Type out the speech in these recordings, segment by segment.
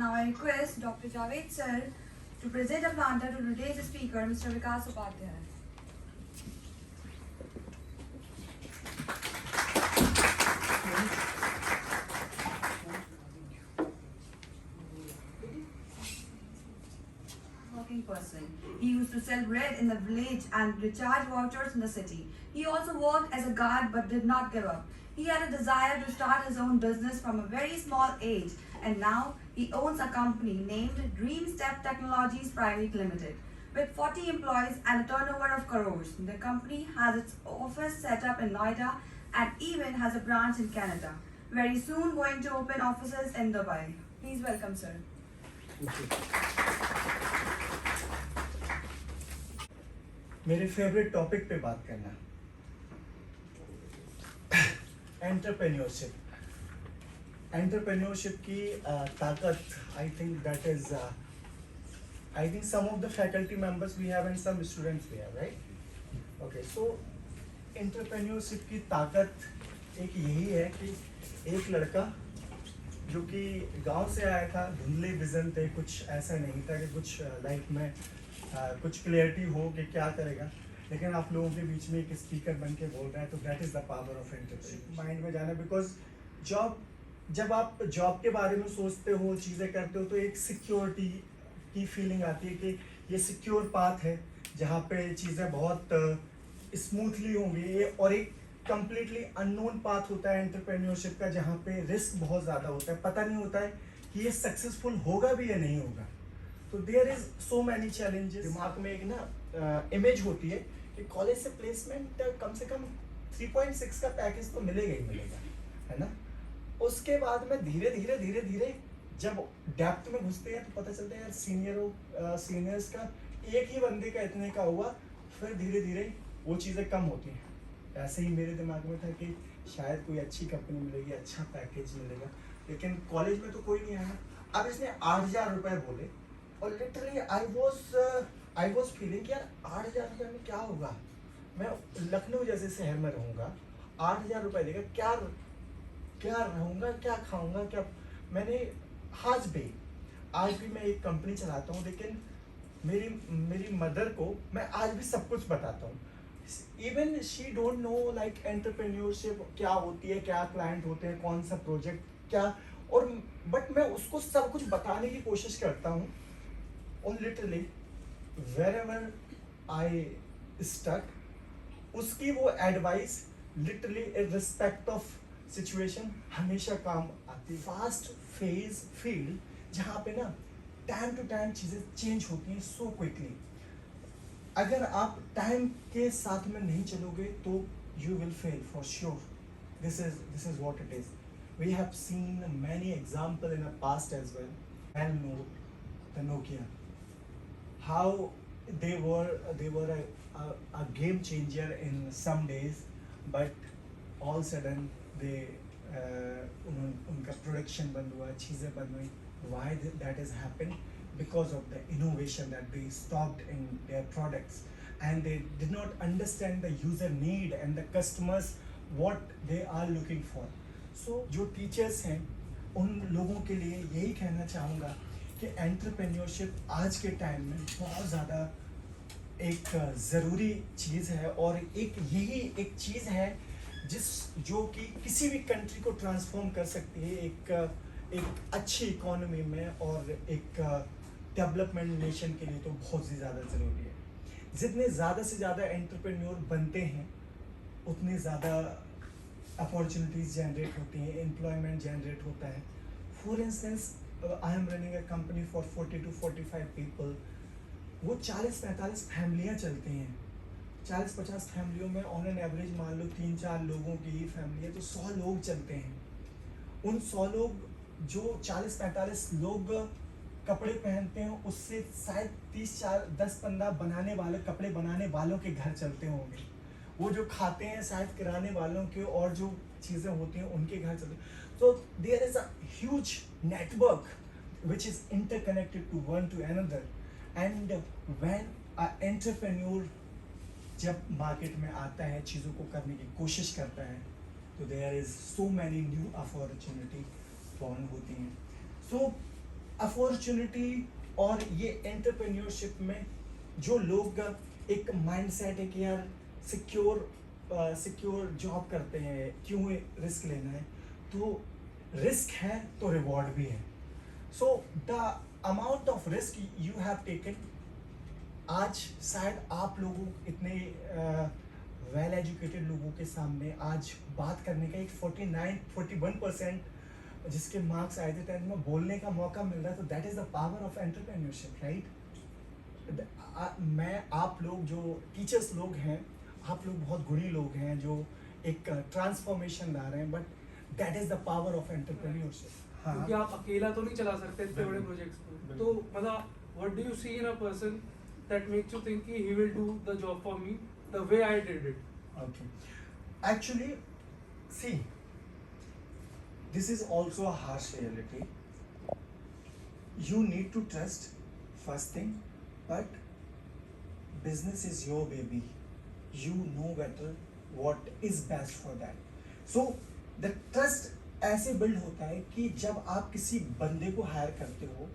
Now I request Dr. Javed sir to present a planter to today's speaker, Mr. Vikas Upadhyay. Working person. He used to sell bread in the village and recharge vouchers in the city. He also worked as a guard but did not give up. He had a desire to start his own business from a very small age, and now he owns a company named Dream Step Technologies Private Limited. With 40 employees and a turnover of crores, the company has its office set up in Noida and even has a branch in Canada. Very soon going to open offices in Dubai. Please welcome, sir. मेरे favourite topic पे बात करना, entrepreneurship की ताकत. I think some of the faculty members we have and some students we have, right? Okay, so entrepreneurship की ताकत एक यही है कि एक लड़का जो कि गांव से आया था, धुंधले विजन थे, कुछ ऐसा नहीं था कि कुछ लाइफ में कुछ क्लियरिटी हो कि क्या करेगा, लेकिन आप लोगों के बीच में एक स्पीकर बन के बोल रहा है, तो that is the power of entrepreneurship. Mind में जाना, बिकॉज जब आप जॉब के बारे में सोचते हो, चीज़ें करते हो, तो एक सिक्योरिटी की फीलिंग आती है कि ये सिक्योर पाथ है जहाँ पे चीज़ें बहुत स्मूथली होंगी, और एक कम्प्लीटली अननोन पाथ होता है एंटरप्रेन्योरशिप का, जहाँ पे रिस्क बहुत ज़्यादा होता है, पता नहीं होता है कि ये सक्सेसफुल होगा भी या नहीं होगा. तो there is so many challenges. दिमाग में एक ना इमेज होती है कि कॉलेज से प्लेसमेंट कम से कम 3.6 का पैकेज तो मिलेगा ही मिलेगा, है ना. उसके बाद में धीरे धीरे जब डेप्थ में घुसते हैं तो पता चलता है यार सीनियर्स का एक ही बंदे का इतने का हुआ, फिर धीरे धीरे वो चीज़ें कम होती हैं. ऐसे ही मेरे दिमाग में था कि शायद कोई अच्छी कंपनी मिलेगी, अच्छा पैकेज मिलेगा, लेकिन कॉलेज में तो कोई नहीं आया. अब इसने 8,000 रुपये बोले, और लिटरली आई वॉज फीलिंग कि यार 8,000 रुपये में क्या होगा, मैं लखनऊ जैसे शहर में रहूँगा, 8,000 रुपये देगा, क्या रहूँगा, क्या खाऊँगा, क्या. मैंने आज भी मैं एक कंपनी चलाता हूँ, लेकिन मेरी मदर को मैं आज भी सब कुछ बताता हूँ. Even she don't know like entrepreneurship क्या होती है, क्या क्लाइंट होते हैं, कौन सा प्रोजेक्ट क्या, और बट मैं उसको सब कुछ बताने की कोशिश करता हूँ. और लिटरली वेरेवर आई स्टक, उसकी वो एडवाइस लिटरली इररिस्पेक्ट ऑफ सिचुएशन हमेशा काम आती. फास्ट फेज फील्ड जहाँ पे ना टाइम टू टाइम चीज़ें चेंज होती हैं सो क्विकली. अगर आप टाइम के साथ में नहीं चलोगे तो you will fail for sure. This is what it is. We have seen many example in a past as well. And know the Nokia, how they were a game changer in some days, but all sudden they उनका production बंद हुआ, चीज़ें बंद हुई. Why that has happened? Because of the innovation that they stopped in their products, and they did not understand the user need and the customers what they are looking for. So जो teachers हैं उन लोगों के लिए यही कहना चाहूँगा कि एंटरप्रेन्योरशिप आज के टाइम में बहुत ज़्यादा एक ज़रूरी चीज़ है, और यही एक चीज़ है जो कि किसी भी कंट्री को ट्रांसफॉर्म कर सकती है एक अच्छी इकोनॉमी में, और एक डेवलपमेंट नेशन के लिए तो बहुत ही ज़्यादा ज़रूरी है. जितने ज़्यादा से ज़्यादा एंटरप्रेन्योर बनते हैं उतनी ज़्यादा अपॉर्चुनिटीज़ जनरेट होती हैं, एम्प्लॉयमेंट जनरेट होता है. For instance, I am running a company for 40 to 45 people. वो 40-45 फैमिलियाँ चलती हैं. 40-50 फैमिलियों में ऑन एन एवरेज मान लो 3-4 लोगों की ही फैमिली है, तो 100 लोग चलते हैं. उन 100 लोग जो 40-45 लोग कपड़े पहनते हैं, उससे शायद 10-15 कपड़े बनाने वालों के घर चलते होंगे. वो जो खाते हैं शायद किराने वालों के, और जो चीज़ें होती हैं उनके घर चलते हैं. So there is a huge network which is interconnected to one to another, and when an entrepreneur जब मार्केट में आता है, चीज़ों को करने की कोशिश करता है, तो there is so many new opportunity form होती हैं. So अपॉर्चुनिटी और ये एंटरप्रेन्योरशिप में जो लोग एक माइंडसेट है कि यार सिक्योर जॉब करते हैं, क्यों रिस्क लेना है, तो रिस्क है तो रिवॉर्ड भी है. So the amount of risk you have taken, आज शायद आप लोगों इतने वेल एजुकेटेड लोगों के सामने आज बात करने का एक 41% जिसके मार्क्स आए थे 10th में बोलने का मौका मिल रहा है, तो that is the power of entrepreneurship, right. मैं आप लोग जो टीचर्स लोग हैं, आप लोग बहुत गुणी लोग हैं जो एक ट्रांसफॉर्मेशन ला रहे हैं, but that is the power of entrepreneurship. क्योंकि आप अकेला तो नहीं चला सकते इतने बड़े प्रोजेक्ट्स को. तो मतलब what do you see in a person that makes you think कि he will do the job for me the way I did it? Okay. Actually, see, this is also a harsh reality. You need to trust, first thing, but business is your baby. You know better what is best for that. So, the trust ऐसे build होता है कि जब आप किसी बंदे को higher करते हो,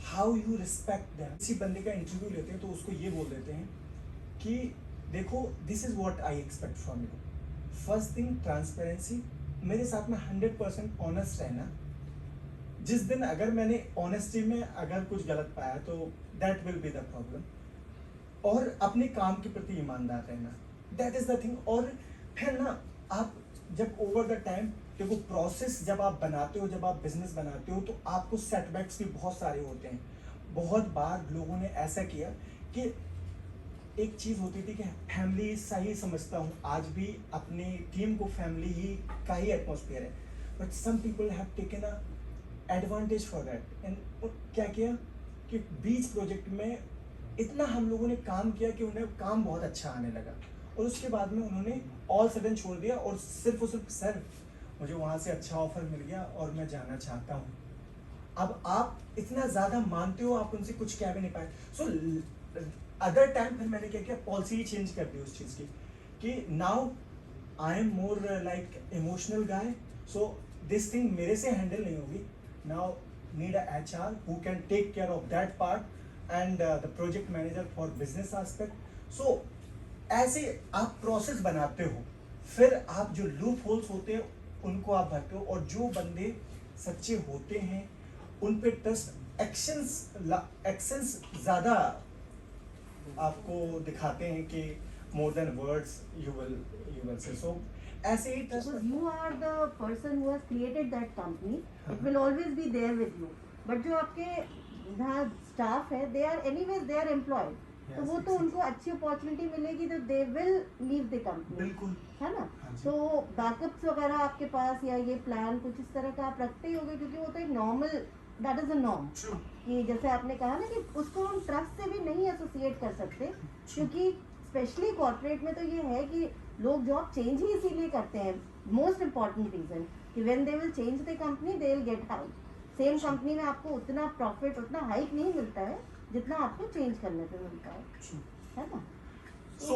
how you respect them. किसी बंदे का इंटरव्यू लेते हैं तो उसको ये बोल देते हैं कि देखो, this is what I expect from you. First thing, transparency. मेरे साथ में 100% ऑनेस्ट रहना. जिस दिन अगर मैंने ऑनेस्टी में अगर कुछ गलत पाया तो that will be the problem. और अपने काम के प्रति ईमानदार रहना, दैट इज द थिंग. और फिर ना आप जब ओवर द टाइम देखो, प्रोसेस जब आप बनाते हो, जब आप बिजनेस बनाते हो, तो आपको सेटबैक्स भी बहुत सारे होते हैं. बहुत बार लोगों ने ऐसा किया कि एक चीज़ होती थी कि फैमिली सही समझता हूँ, आज भी अपनी टीम को फैमिली ही का ही एटमॉस्फेयर है, but some people have taken a advantage for that. And क्या किया कि बीच प्रोजेक्ट में इतना हम लोगों ने काम किया कि उन्हें काम बहुत अच्छा आने लगा, और उसके बाद में उन्होंने ऑल सडन छोड़ दिया और सिर्फ सर मुझे वहाँ से अच्छा ऑफर मिल गया और मैं जाना चाहता हूँ. अब आप इतना ज़्यादा मानते हो, आप उनसे कुछ कह भी नहीं पाए. सो अदर टाइम फिर मैंने क्या किया, पॉलिसी ही चेंज कर दी उस चीज़ की कि now I am more like emotional guy. So this thing मेरे से हैंडल नहीं होगी. Now need a HR who can take care of that part and the project manager for business aspect. So ऐसे आप प्रोसेस बनाते हो, फिर आप जो लूप होल्स होते हैं उनको आप भरते हो, और जो बंदे सच्चे होते हैं उन पे ट्रस्ट, एक्शंस ज़्यादा आपको दिखाते हैं कि more than words you will say. So ऐसे ही trust. Because you are the person who has created that company, it will always be there with you. But जो आपके यहाँ staff है, they are anyways they are employed. तो वो तो उनको अच्छी अपॉर्चुनिटी मिलेगी तो they will leave the company. बिल्कुल, है ना. हाँ जी. तो बैकअप्स वगैरह आपके पास या ये प्लान कुछ इस तरह का आप रखते ही होगे, क्योंकि वो तो एक normal, that is a norm. True. कि जैसे आपने कहा ना कि उसको हम ट्रस्ट से भी नहीं एसोसिएट कर सकते, क्योंकि स्पेशली कॉर्पोरेट में तो ये है कि लोग जॉब चेंज ही इसीलिए करते हैं. मोस्ट इम्पॉर्टेंट रीजन कि when they will change the company they will get hike. Same company में आपको उतना प्रॉफिट, उतना हाइक नहीं मिलता है जितना आपको चेंज करने पे मिलता है. True. है ना. So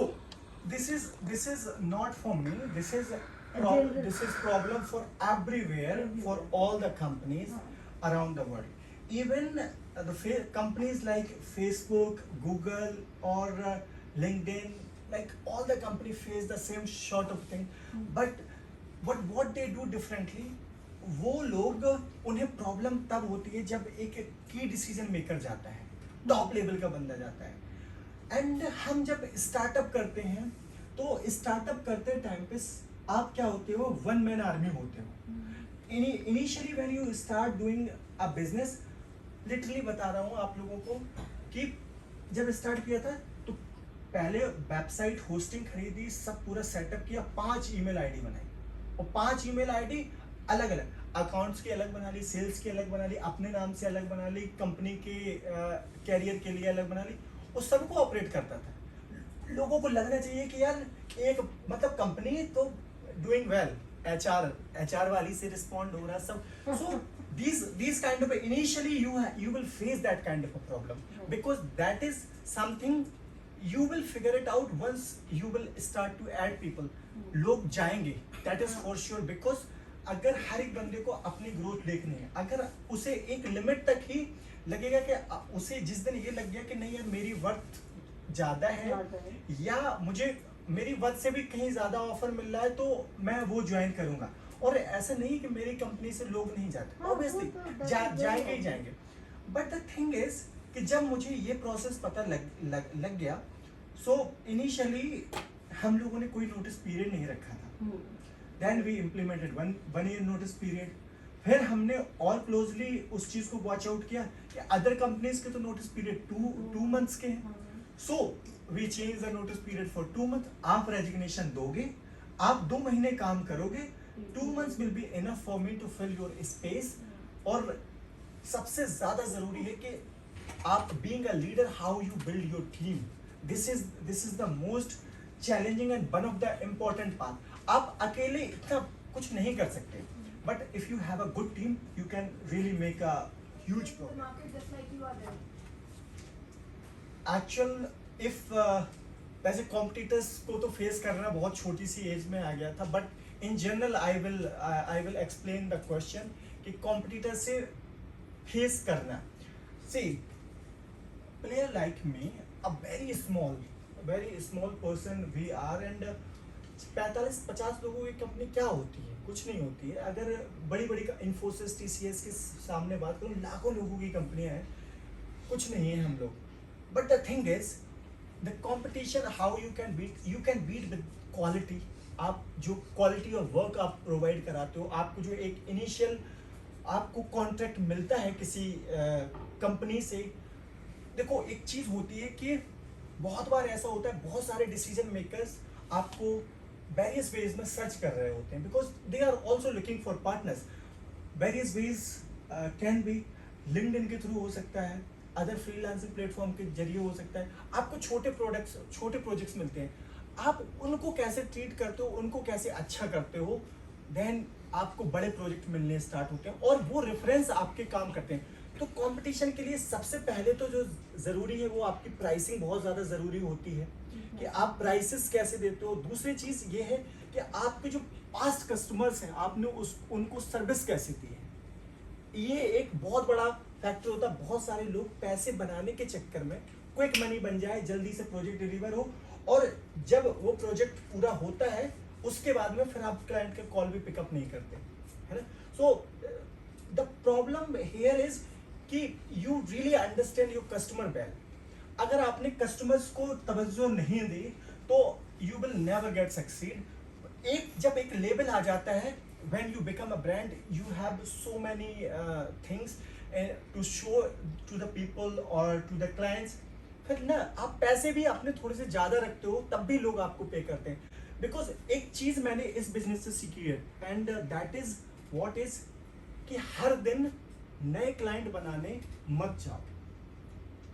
this is not for me. This is general- this is problem for everywhere, for all the companies around the world. Even the companies like Facebook, Google, or LinkedIn, like all the company face the same sort of thing. But what they do differently, वो लोग, उन्हें problem तब होती है जब एक की decision maker जाता है, टॉप लेवल का बंदा जाता है. एंड हम जब स्टार्टअप करते हैं तो स्टार्टअप करते टाइम पे आप क्या होते हो, वन मैन आर्मी होते हो. Initially when you start doing a business, literally बता रहा हूँ आप लोगों को कि जब स्टार्ट किया था तो पहले वेबसाइट होस्टिंग खरीदी, सब पूरा सेटअप किया, 5 ईमेल आईडी बनाई, और 5 ईमेल आईडी अलग अलग, अकाउंट्स की अलग बना ली, सेल्स की अलग बना ली, अपने नाम से अलग बना ली, कंपनी के कैरियर के लिए अलग बना ली, और सबको ऑपरेट करता था. लोगों को लगना चाहिए कि यार एक मतलब कंपनी तो डूइंग वेल, HR वाली से रिस्पॉन्ड हो रहा सब. सो these kind of initially you will face that kind of a problem, because that is something you will figure it out once you will start to add people. लोग जाएंगे, that is for sure, because अगर हर एक बंदे को अपनी growth देखनी है, अगर उसे एक लिमिट तक ही लगेगा कि उसे जिस दिन ये लग गया कि नहीं यार मेरी वर्थ ज़्यादा है या मुझे मेरी वर्थ से भी कहीं ज़्यादा ऑफर मिल रहा है तो मैं वो ज्वाइन करूँगा। और ऐसा नहीं कि मेरी कंपनी से लोग नहीं जाते, हाँ, ऑब्वियसली वो तो जाएंगे ही जाएंगे। बट द थिंग इज कि जब मुझे ये प्रोसेस पता लग गया, सो इनिशियली हम लोगों ने कोई नोटिस पीरियड नहीं रखा था। Then we implemented one year notice period. फिर हमने और क्लोजली उस चीज को वॉच आउट किया कि अदर कंपनीज के तो नोटिस पीरियड टू मंथ्स के हैं। So we change the notice period for 2 month. आप रेजिग्नेशन दोगे, आप 2 महीने काम करोगे, 2 months will be enough for me to fill your space। और सबसे ज्यादा जरूरी है कि आप being a leader, how you build your team, this is the most challenging and one of the important part। आप अकेले इतना कुछ नहीं कर सकते, but if you have a good team you can really make a huge progress। actual if वैसे competitors को तो फेस करना बहुत छोटी सी एज में आ गया था, but in general I will explain the question कि कॉम्पिटिटर से फेस करना। See player like me, a very small person we are, and 45-50 लोगों की कंपनी क्या होती है? कुछ नहीं होती है। अगर बड़ी इन्फोसिस TCS के सामने बात करूँ, लाखों लोगों की कंपनियां हैं, कुछ नहीं है हम लोग। But the thing is the competition, how you can beat with quality. आप जो क्वालिटी ऑफ वर्क आप प्रोवाइड कराते हो, आपको जो एक इनिशियल आपको कॉन्ट्रैक्ट मिलता है किसी कंपनी से। देखो एक चीज होती है कि बहुत बार ऐसा होता है, बहुत सारे डिसीजन मेकर्स आपको वेरियस वेज में सर्च कर रहे होते हैं, because they are also looking for partners. Various ways can be LinkedIn के थ्रू हो सकता है, अदर फ्रीलांसिंग प्लेटफॉर्म के जरिए हो सकता है। आपको छोटे प्रोजेक्ट्स मिलते हैं, आप उनको कैसे ट्रीट करते हो, उनको कैसे अच्छा करते हो, देन आपको बड़े प्रोजेक्ट मिलने स्टार्ट होते हैं और वो रेफरेंस आपके काम करते हैं। तो कंपटीशन के लिए सबसे पहले तो जो ज़रूरी है वो आपकी प्राइसिंग बहुत ज़्यादा ज़रूरी होती है कि आप प्राइसेस कैसे देते हो। दूसरी चीज़ ये है कि आपके जो पास्ट कस्टमर्स हैं, आपने उनको सर्विस कैसे दी है। ये एक बहुत बड़ा फैक्टर होता है। बहुत सारे लोग पैसे बनाने के चक्कर में क्विक मनी बन जाए, जल्दी से प्रोजेक्ट डिलीवर हो, और जब वो प्रोजेक्ट पूरा होता है उसके बाद में फिर आप क्लाइंट का कॉल भी पिकअप नहीं करते, है ना। So the problem here is कि you really understand your customer well. अगर आपने कस्टमर्स को तवज्जो नहीं दी तो you will never get succeed. जब एक लेवल आ जाता है, when you become a brand, you have so many things to show to the people or to the clients। फिर ना आप पैसे भी अपने थोड़े से ज़्यादा रखते हो, तब भी लोग आपको पे करते हैं। बिकॉज एक चीज़ मैंने इस बिजनेस से सीखी है, and that is what is कि हर दिन नए क्लाइंट बनाने मत जाओ।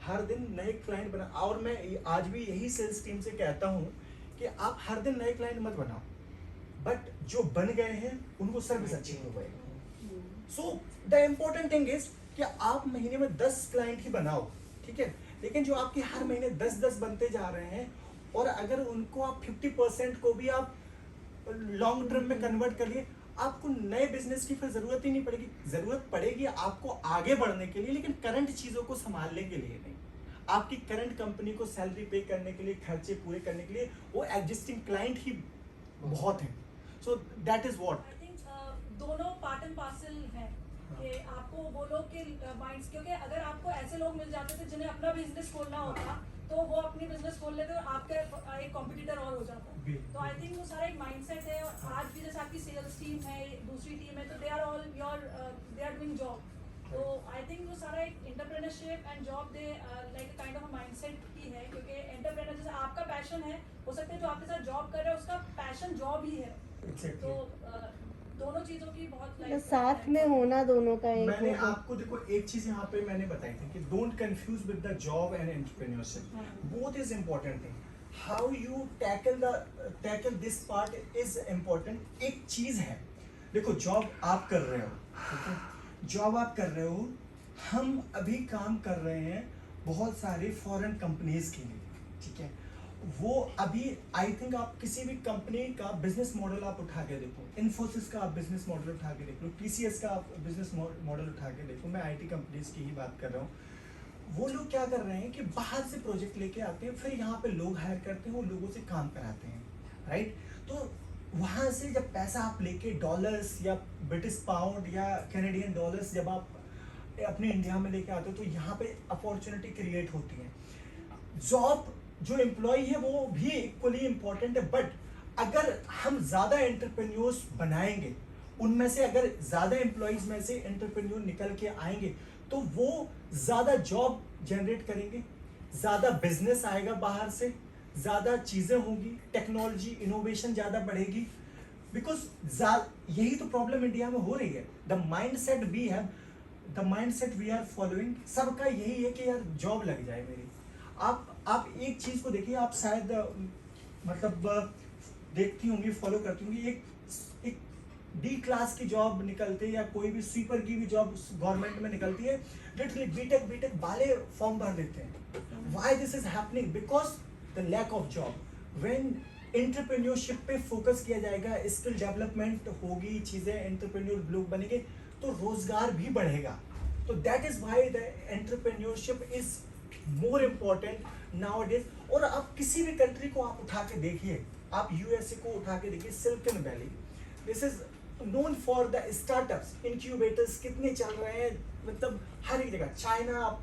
हर दिन नए क्लाइंट बना, और मैं आज भी यही सेल्स टीम से कहता हूँ कि आप हर दिन नए क्लाइंट मत बनाओ, बट जो बन गए हैं उनको सर्विस अच्छी प्रोवाइड करो। सो द इम्पोर्टेंट थिंग इज कि आप महीने में 10 क्लाइंट ही बनाओ, ठीक है, लेकिन जो आपके हर महीने 10-10 बनते जा रहे हैं, और अगर उनको आप 50% को भी आप लॉन्ग टर्म में कन्वर्ट कर लिए, आपको नए बिजनेस की फिर जरूरत ही नहीं पड़ेगी। जरूरत पड़ेगी आपको आगे बढ़ने के लिए, लेकिन करंट चीजों को संभालने के लिए नहीं। आपकी करंट कंपनी को सैलरी पे करने के लिए, खर्चे पूरे करने के लिए वो एग्जिस्टिंग क्लाइंट ही बहुत है। So that is what I think दोनों पार्ट एंड पार्सल है कि आपको वो लोग के माइंड्स, क्योंकि अगर आपको ऐसे लोग मिल जाते थे जिन्हें अपना बिजनेस खोलना होता तो वो अपनी बिजनेस खोल लेते और आपका एक कॉम्पिटिटर और हो जाता। तो आई थिंक वो सारा एक माइंडसेट है। और आज भी जैसे आपकी सेल्स टीम है, दूसरी टीम है, तो they are all they are doing job. तो आई थिंक वो सारा एक entrepreneurship and job they like kind of mindset ही है, क्योंकि एंटरप्रेन्योर जैसे आपका पैशन है, हो सकता है जो आपके साथ जॉब कर रहे हैं उसका पैशन जॉब ही है। तो दोनों चीजों की बहुत तो साथ में होना दोनों का एक मैंने आपको देखो एक चीज यहाँ पे मैंने बताई थी कि don't confuse with the job and entrepreneurship, both is important thing. How you tackle this part is important. एक चीज है, देखो जॉब आप कर रहे हो, ठीक है, जॉब आप कर रहे हो, हम अभी काम कर रहे हैं बहुत सारे फॉरेन कंपनीज के लिए, ठीक है, वो अभी आई थिंक आप किसी भी कंपनी का बिजनेस मॉडल आप उठा के देखो, इन्फोसिस का आप बिजनेस मॉडल उठा के देख लो, टीसीएस का आप बिजनेस मॉडल उठा के देखो, मैं आईटी कंपनीज की ही बात कर रहा हूँ। वो लोग क्या कर रहे हैं कि बाहर से प्रोजेक्ट लेके आते हैं, फिर यहाँ पे लोग हायर करते हैं, वो लोगों से काम कराते हैं, राइट। तो वहाँ से जब पैसा आप लेके डॉलर्स या ब्रिटिश पाउंड या कैनेडियन डॉलर्स जब आप अपने इंडिया में लेके आते हो, तो यहाँ पे अपॉर्चुनिटी क्रिएट होती है। जॉब जो एम्प्लॉय है वो भी इक्वली इम्पोर्टेंट है, बट अगर हम ज़्यादा एंटरप्रेन्योर्स बनाएंगे, उनमें से अगर ज़्यादा एम्प्लॉयज़ में से एंटरप्रेन्योर निकल के आएंगे, तो वो ज़्यादा जॉब जनरेट करेंगे, ज़्यादा बिजनेस आएगा बाहर से, ज़्यादा चीज़ें होंगी, टेक्नोलॉजी इनोवेशन ज़्यादा बढ़ेगी। बिकॉज यही तो प्रॉब्लम इंडिया में हो रही है। The mindset we have, the mindset we are following, सबका यही है कि यार जॉब लग जाए मेरी। आप एक चीज़ को देखिए, आप शायद मतलब देखती होंगी, फॉलो करती होंगी, एक डी क्लास की जॉब निकलती है या कोई भी स्वीपर की भी जॉब गवर्नमेंट में निकलती है, लिटरली बीटेक वाले फॉर्म भर देते हैं। Why this is happening? Because the lack of job. When entrepreneurship पे फोकस किया जाएगा, स्किल डेवलपमेंट होगी, चीज़ें एंटरप्रेन्योर लोग बनेंगे, तो रोजगार भी बढ़ेगा। तो that is why the entrepreneurship is more important nowadays. और आप किसी भी कंट्री को आप उठा के देखिए, आप यूएसए को उठा के देखिए, silicon valley, this is known for the startups, incubators कितने चल रहे हैं, मतलब हर एक जगह। चाइना आप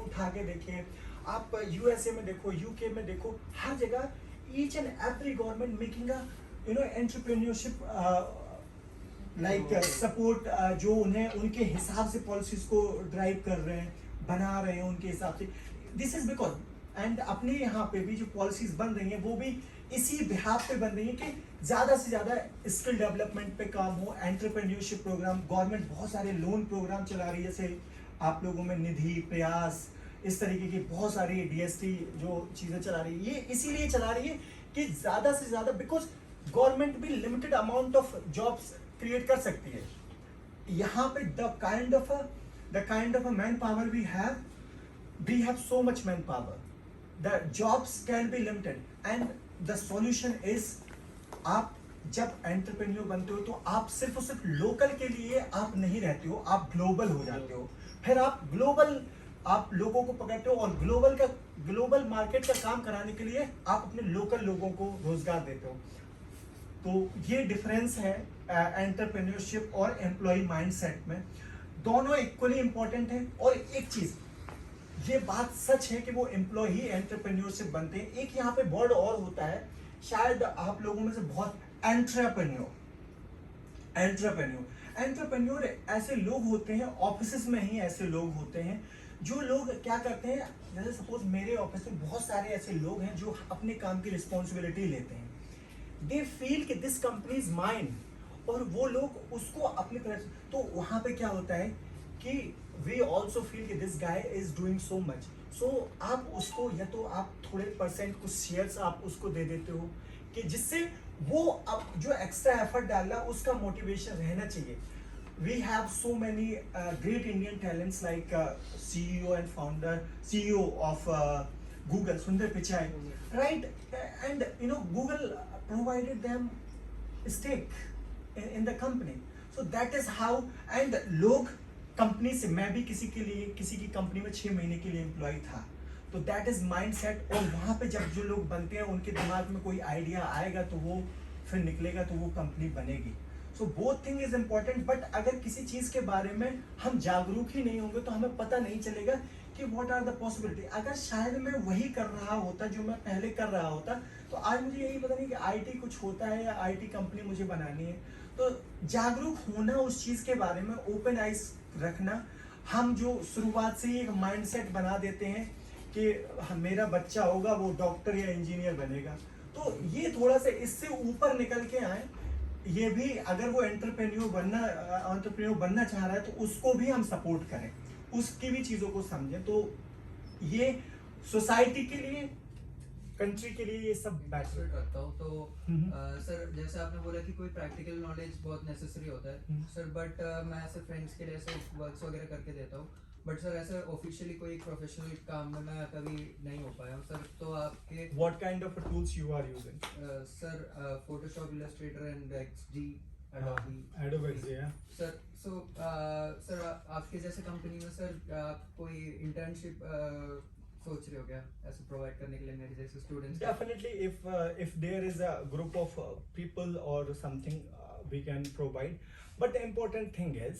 उठा के देखिए, आप यूएसए में देखो, यूके में देखो, हर जगह each and every government making a entrepreneurship like support, जो उन्हें उनके हिसाब से पॉलिसीज को ड्राइव कर रहे हैं, बना रहे हैं उनके हिसाब से। दिस इज बिकॉज, एंड अपने यहाँ पे भी जो पॉलिसीज बन रही हैं वो भी इसी बिहाफ पे बन रही है कि ज़्यादा से ज़्यादा स्किल डेवलपमेंट पे काम हो, एंटरप्रेन्योरशिप प्रोग्राम। गवर्नमेंट बहुत सारे लोन प्रोग्राम चला रही है, जैसे आप लोगों में निधि, प्रयास, इस तरीके की बहुत सारी डीएसटी जो चीज़ें चला रही है, ये इसीलिए चला रही है कि ज़्यादा से ज़्यादा, बिकॉज गवर्नमेंट भी limited amount of jobs create कर सकती है। यहाँ पे the kind of a man power we have so much manpower, the jobs can be limited, and the solution is, आप जब एंटरप्रेन्योर बनते हो तो आप सिर्फ और सिर्फ लोकल के लिए आप नहीं रहते हो, आप ग्लोबल हो जाते हो। फिर आप लोगों को पकड़ते हो और ग्लोबल मार्केट का काम कराने के लिए आप अपने लोकल लोगों को रोजगार देते हो। तो ये डिफरेंस है एंटरप्रेन्योरशिप और एम्प्लॉय माइंडसेट में, दोनों इक्वली इंपॉर्टेंट है। और एक चीज, ये बात सच है कि वो एम्प्लॉय ही एंटरप्रेन्योरशिप बनते हैं। एक यहाँ पे वर्ड और होता है, शायद आप लोगों में से बहुत, एंटरप्रेन्योर ऐसे लोग होते हैं, ऑफिस में ही ऐसे लोग होते हैं, जो लोग क्या करते हैं, जैसे सपोज मेरे ऑफिस में बहुत सारे ऐसे लोग हैं जो अपने काम की रिस्पॉन्सिबिलिटी लेते हैं। दे फील कि दिस कंपनी इज माइन, और वो लोग उसको अपनी तरह से, तो वहाँ पे क्या होता है कि वी ऑल्सो फील कि this guy is doing so much, so आप उसको, या तो आप थोड़े परसेंट कुछ शेयर्स आप उसको दे देते हो, कि जिससे वो अब जो एक्स्ट्रा एफर्ट डालना उसका मोटिवेशन रहना चाहिए। We have so many great Indian talents like CEO and founder, CEO of Google, Sundar Pichai, right? And Google provided them stake in the company, so that is how, and लोग company से, मैं भी किसी की company में 6 महीने के लिए एम्प्लॉय था, तो दैट इज माइंड सेट। और वहाँ पे जब जो लोग बनते हैं उनके दिमाग में कोई आइडिया आएगा तो वो फिर निकलेगा, तो वो कंपनी बनेगी। So both thing is important, but अगर किसी चीज़ के बारे में हम जागरूक ही नहीं होंगे तो हमें पता नहीं चलेगा कि व्हाट आर द पॉसिबिलिटी। अगर शायद मैं वही कर रहा होता जो मैं पहले कर रहा होता, तो आज मुझे यही पता नहीं कि आईटी कुछ होता है या आईटी कंपनी मुझे बनानी है। तो जागरूक होना उस चीज़ के बारे में, ओपन आइज रखना। हम जो शुरुआत से ही एक माइंडसेट बना देते हैं कि मेरा बच्चा होगा वो डॉक्टर या इंजीनियर बनेगा, तो ये थोड़ा सा इससे ऊपर निकल के आए। ये भी अगर वो एंटरप्रेन्योर बनना चाह रहा है तो उसको भी हम सपोर्ट करें, उसकी भी चीज़ों को समझें। तो ये सोसाइटी के लिए, कंट्री के लिए ये सब बेटर करता हूँ। तो सर जैसे आपने बोला कि कोई प्रैक्टिकल नॉलेज बहुत नेसेसरी होता है सर, बट मैं ऐसे फ्रेंड्स के लिए ऐसे वर्क्स वगैरह करके देता हूँ, बट सर ऐसा ऑफिशियली कोई प्रोफेशनल काम में मैं कभी नहीं हो पाया हूँ सर, तो आपके What kind of tools you are using? Sir Photoshop, Illustrator and XD, Adobe. Adobe XD, yeah. Sir sir आपके जैसे कंपनी में सर आप कोई इंटर्नशिप सोच रहे हो क्या ऐसे प्रोवाइड करने के लिए मेरे जैसे students? Definitely, if there is a group of people or something, we can provide. But the important thing is,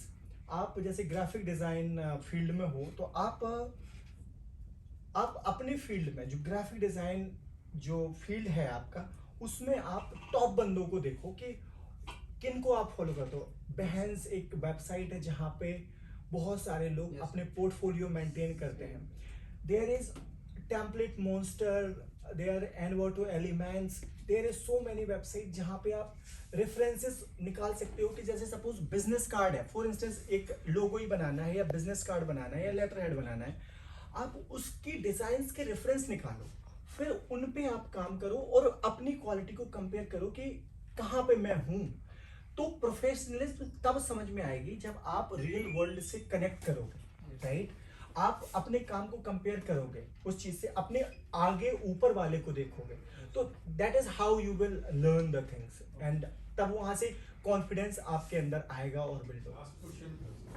आप जैसे ग्राफिक डिजाइन फील्ड में हो तो आप अपने फील्ड में जो ग्राफिक डिजाइन जो फील्ड है आपका, उसमें आप टॉप बंदों को देखो कि किन को आप फॉलो करते हो। Behance एक वेबसाइट है जहाँ पे बहुत सारे लोग Yes. अपने पोर्टफोलियो मेंटेन करते हैं। There is template monster, there Envato Elements, there is so many website जहाँ पे आप रेफरेंसेस निकाल सकते हो कि जैसे सपोज बिजनेस कार्ड है, फॉर इंस्टेंस एक लोगो ही बनाना है या बिजनेस कार्ड बनाना है या लेटर हेड बनाना है, आप उसकी डिजाइन्स के रेफरेंस निकालो, फिर उन पे आप काम करो और अपनी क्वालिटी को कंपेयर करो कि कहाँ पे मैं हूँ। तो प्रोफेशनलिज्म तब समझ में आएगी जब आप रियल वर्ल्ड से कनेक्ट करोगे, राइट? आप अपने काम को कंपेयर करोगे उस चीज से, अपने आगे ऊपर वाले को देखोगे, तो that is how you will learn the things, and तब वहां से कॉन्फिडेंस आपके अंदर आएगा और बिल्ड होगा।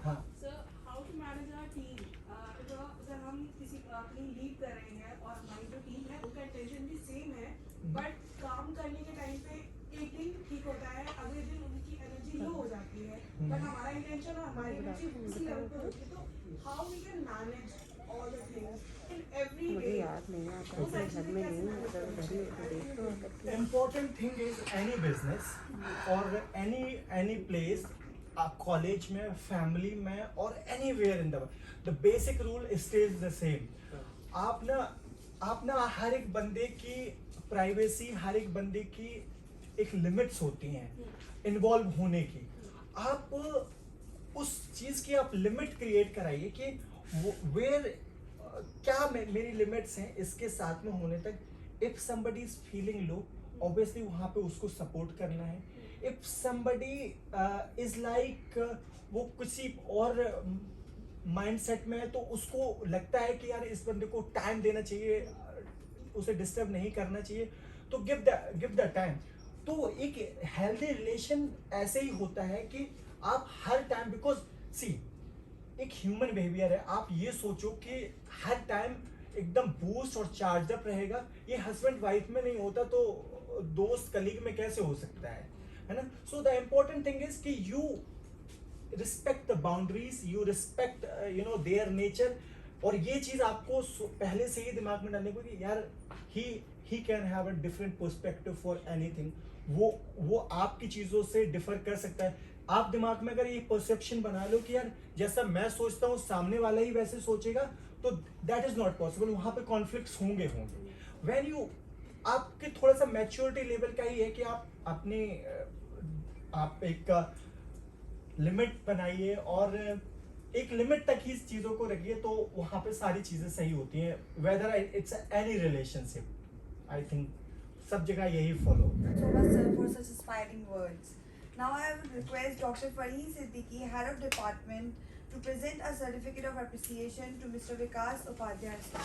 हाँ, sir, how to manage our team? अगर हम किसी अपनी लीड कर रहे हैं और हमारी जो टीम है उनका इंटेंशन भी सेम है, बट काम करने के टाइम पे एक दिन ठीक होता है, अगले दिन उनकी एनर्जी लो हो जाती है, बट हमारा इंटेंशन और हमारी एनर्जी उसी लेवल पे होती है, तो how we can manage all the things in every मुझे वे? याद नहीं आता, मैं घर में नहीं हूँ, अगर घर में तो देख लो अगर important thing is any business और एनी प्लेस, कॉलेज में, फैमिली में और anywhere in the basic rule stage the same. आप ना हर एक बंदे की प्राइवेसी, हर एक बंदे की एक लिमिट्स होती हैं इन्वॉल्व होने की। आप उस चीज की आप लिमिट क्रिएट कराइए कि वेयर क्या मेरी लिमिट्स हैं इसके साथ में होने तक। If somebody is feeling low, obviously वहां पे उसको सपोर्ट करना है। इफ समबडी इज लाइक वो किसी और माइंडसेट में है तो उसको लगता है कि यार इस बंदे को टाइम देना चाहिए, उसे डिस्टर्ब नहीं करना चाहिए, तो गिव द टाइम। तो एक हेल्दी रिलेशन ऐसे ही होता है कि आप हर टाइम, बिकॉज सी एक ह्यूमन बिहेवियर है, आप ये सोचो कि हर टाइम एकदम बूस्ट और चार्ज अप रहेगा, ये हस्बैंड वाइफ में नहीं होता तो दोस्त कलीग में कैसे हो सकता है ना? So the important thing is कि you respect the boundaries, you respect their nature, और ये चीज आपको पहले से ही दिमाग में डालने को कि यार he can have a different perspective for anything, वो आपकी चीजों से डिफर कर सकता है। आप दिमाग में अगर ये परसेप्शन बना लो कि यार जैसा मैं सोचता हूँ सामने वाला ही वैसे सोचेगा, तो दैट इज नॉट पॉसिबल, वहां पे कॉन्फ्लिक्ट्स होंगे। व्हेन यू, आपके थोड़ा सा मैच्योरिटी लेवल का ही है कि आप एक लिमिट बनाइए और एक लिमिट तक ही चीजों को रखिए, तो वहां पे सारी चीजें सही होती हैं। Whether it's any relationship, I think सब जगह यही फॉलो होता है। So much, sir, for such inspiring words. Now I would request Dr. Fareen Siddiqui, Head of Department, to present a certificate of appreciation to Mr. Vikas Upadhyay, sir.